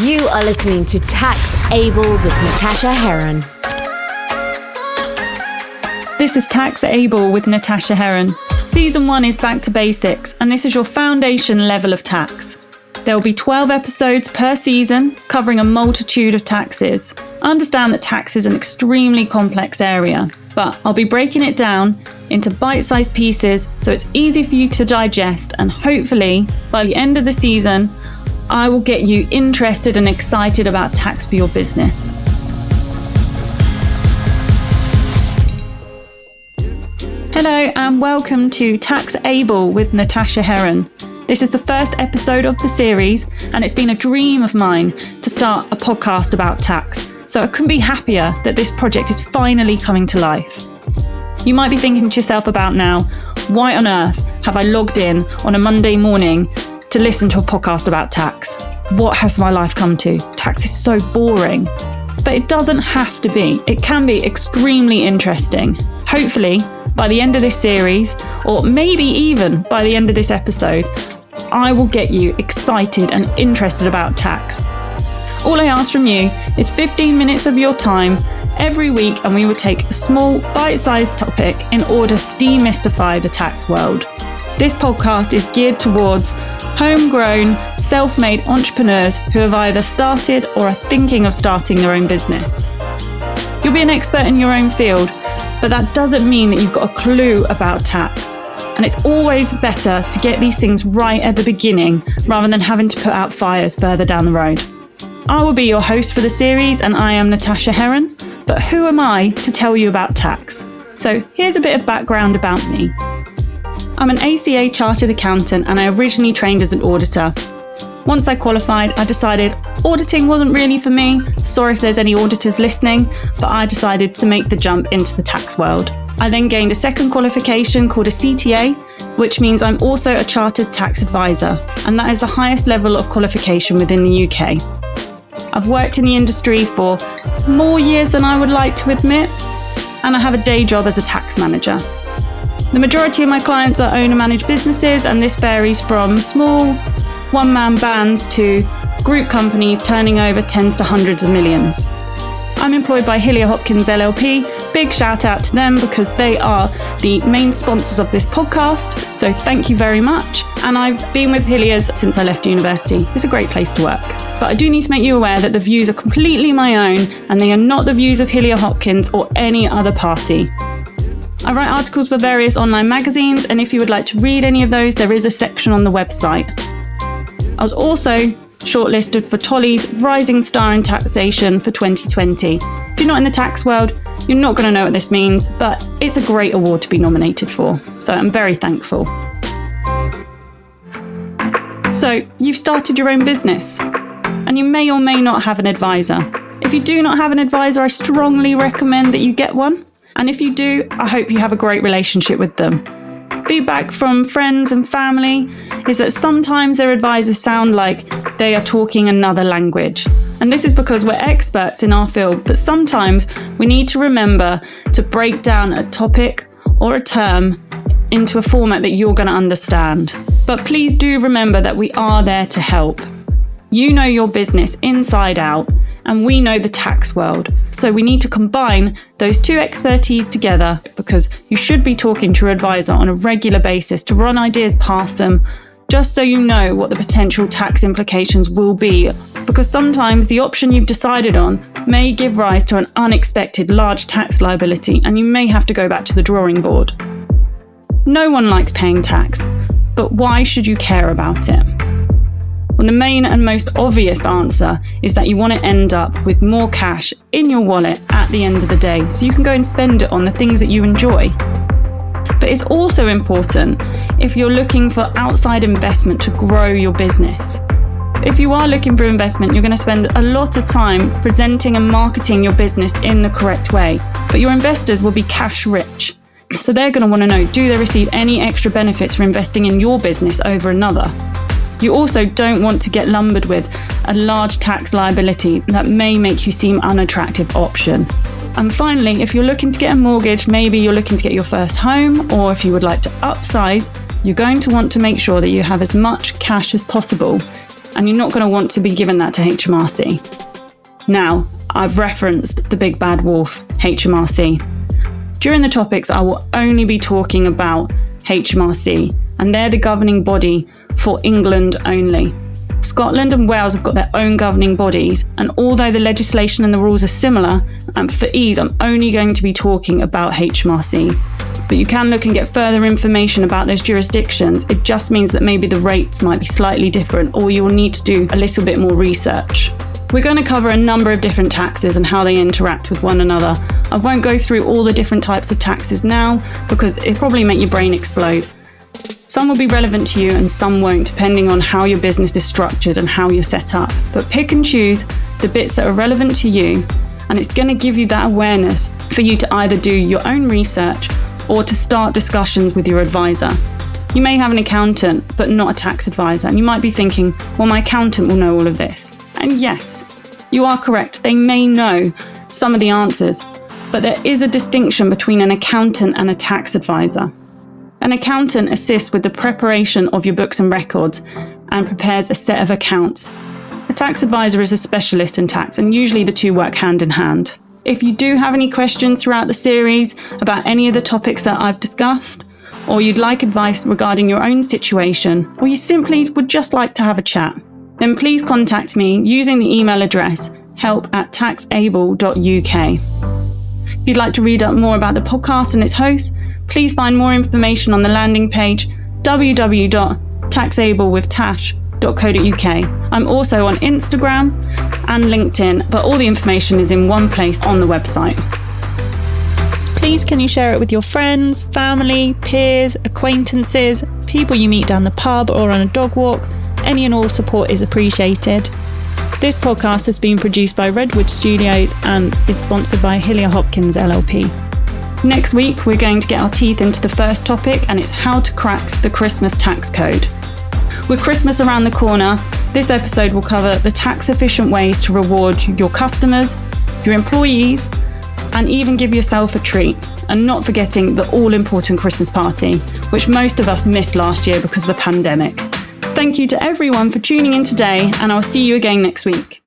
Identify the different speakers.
Speaker 1: You are listening to Tax Able with Natasha Heron.
Speaker 2: This is Tax Able with Natasha Heron. Season 1 is back to basics, and this is your foundation level of tax. There will be 12 episodes per season covering a multitude of taxes. I understand that tax is an extremely complex area, but I'll be breaking it down into bite-sized pieces so it's easy for you to digest, and hopefully by the end of the season I will get you interested and excited about tax for your business. Hello and welcome to Tax Able with Natasha Heron. This is the first episode of the series, and it's been a dream of mine to start a podcast about tax. So I couldn't be happier that this project is finally coming to life. You might be thinking to yourself about now, why on earth have I logged in on a Monday morning to listen to a podcast about tax? What has my life come to? Tax is so boring. But it doesn't have to be. It can be extremely interesting. Hopefully, by the end of this series, or maybe even by the end of this episode, I will get you excited and interested about tax. All I ask from you is 15 minutes of your time every week, and we will take a small, bite-sized topic in order to demystify the tax world. This podcast is geared towards homegrown, self-made entrepreneurs who have either started or are thinking of starting their own business. You'll be an expert in your own field, but that doesn't mean that you've got a clue about tax. And it's always better to get these things right at the beginning rather than having to put out fires further down the road. I will be your host for the series, and I am Natasha Heron, but who am I to tell you about tax? So here's a bit of background about me. I'm an ACA chartered accountant, and I originally trained as an auditor. Once I qualified, I decided auditing wasn't really for me. Sorry if there's any auditors listening, but I decided to make the jump into the tax world. I then gained a second qualification called a CTA, which means I'm also a chartered tax advisor, and that is the highest level of qualification within the UK. I've worked in the industry for more years than I would like to admit, and I have a day job as a tax manager. The majority of my clients are owner-managed businesses, and this varies from small one-man bands to group companies turning over tens to hundreds of millions. I'm employed by Hillier Hopkins LLP. Big shout out to them because they are the main sponsors of this podcast. So thank you very much. And I've been with Hillier's since I left university. It's a great place to work. But I do need to make you aware that the views are completely my own, and they are not the views of Hillier Hopkins or any other party. I write articles for various online magazines, and if you would like to read any of those, there is a section on the website. I was also shortlisted for Tolley's Rising Star in Taxation for 2020. If you're not in the tax world, you're not going to know what this means, but it's a great award to be nominated for, so I'm very thankful. So, you've started your own business, and you may or may not have an advisor. If you do not have an advisor, I strongly recommend that you get one. And if you do, I hope you have a great relationship with them. Feedback from friends and family is that sometimes their advisors sound like they are talking another language. And this is because we're experts in our field, but sometimes we need to remember to break down a topic or a term into a format that you're going to understand. But please do remember that we are there to help. You know your business inside out, and we know the tax world. So we need to combine those two expertise together, because you should be talking to your advisor on a regular basis to run ideas past them, just so you know what the potential tax implications will be. Because sometimes the option you've decided on may give rise to an unexpected large tax liability, and you may have to go back to the drawing board. No one likes paying tax, but why should you care about it? Well, the main and most obvious answer is that you want to end up with more cash in your wallet at the end of the day, so you can go and spend it on the things that you enjoy. But it's also important if you're looking for outside investment to grow your business. If you are looking for investment, you're going to spend a lot of time presenting and marketing your business in the correct way, but your investors will be cash rich. So they're going to want to know, do they receive any extra benefits for investing in your business over another? You also don't want to get lumbered with a large tax liability that may make you seem an unattractive option. And finally, if you're looking to get a mortgage, maybe you're looking to get your first home, or if you would like to upsize, you're going to want to make sure that you have as much cash as possible and you're not going to want to be given that to HMRC. Now, I've referenced the big bad wolf, HMRC. During the topics, I will only be talking about HMRC, and they're the governing body for England only. Scotland and Wales have got their own governing bodies, and although the legislation and the rules are similar, for ease, I'm only going to be talking about HMRC. But you can look and get further information about those jurisdictions. It just means that maybe the rates might be slightly different, or you'll need to do a little bit more research. We're going to cover a number of different taxes and how they interact with one another. I won't go through all the different types of taxes now, because it'll probably make your brain explode. Some will be relevant to you and some won't, depending on how your business is structured and how you're set up. But pick and choose the bits that are relevant to you, and it's going to give you that awareness for you to either do your own research or to start discussions with your advisor. You may have an accountant, but not a tax advisor, and you might be thinking, well, my accountant will know all of this. And yes, you are correct. They may know some of the answers, but there is a distinction between an accountant and a tax advisor. An accountant assists with the preparation of your books and records and prepares a set of accounts. A tax advisor is a specialist in tax, and usually the two work hand in hand. If you do have any questions throughout the series about any of the topics that I've discussed, or you'd like advice regarding your own situation, or you simply would just like to have a chat, then please contact me using the email address help@taxable.uk. If you'd like to read up more about the podcast and its hosts, please find more information on the landing page www.taxablewithtash.co.uk. I'm also on Instagram and LinkedIn, but all the information is in one place on the website. Please can you share it with your friends, family, peers, acquaintances, people you meet down the pub or on a dog walk? Any and all support is appreciated. This podcast has been produced by Redwood Studios and is sponsored by Hillier Hopkins LLP. Next week, we're going to get our teeth into the first topic, and it's how to crack the Christmas tax code. With Christmas around the corner, this episode will cover the tax-efficient ways to reward your customers, your employees, and even give yourself a treat. And not forgetting the all-important Christmas party, which most of us missed last year because of the pandemic. Thank you to everyone for tuning in today, and I'll see you again next week.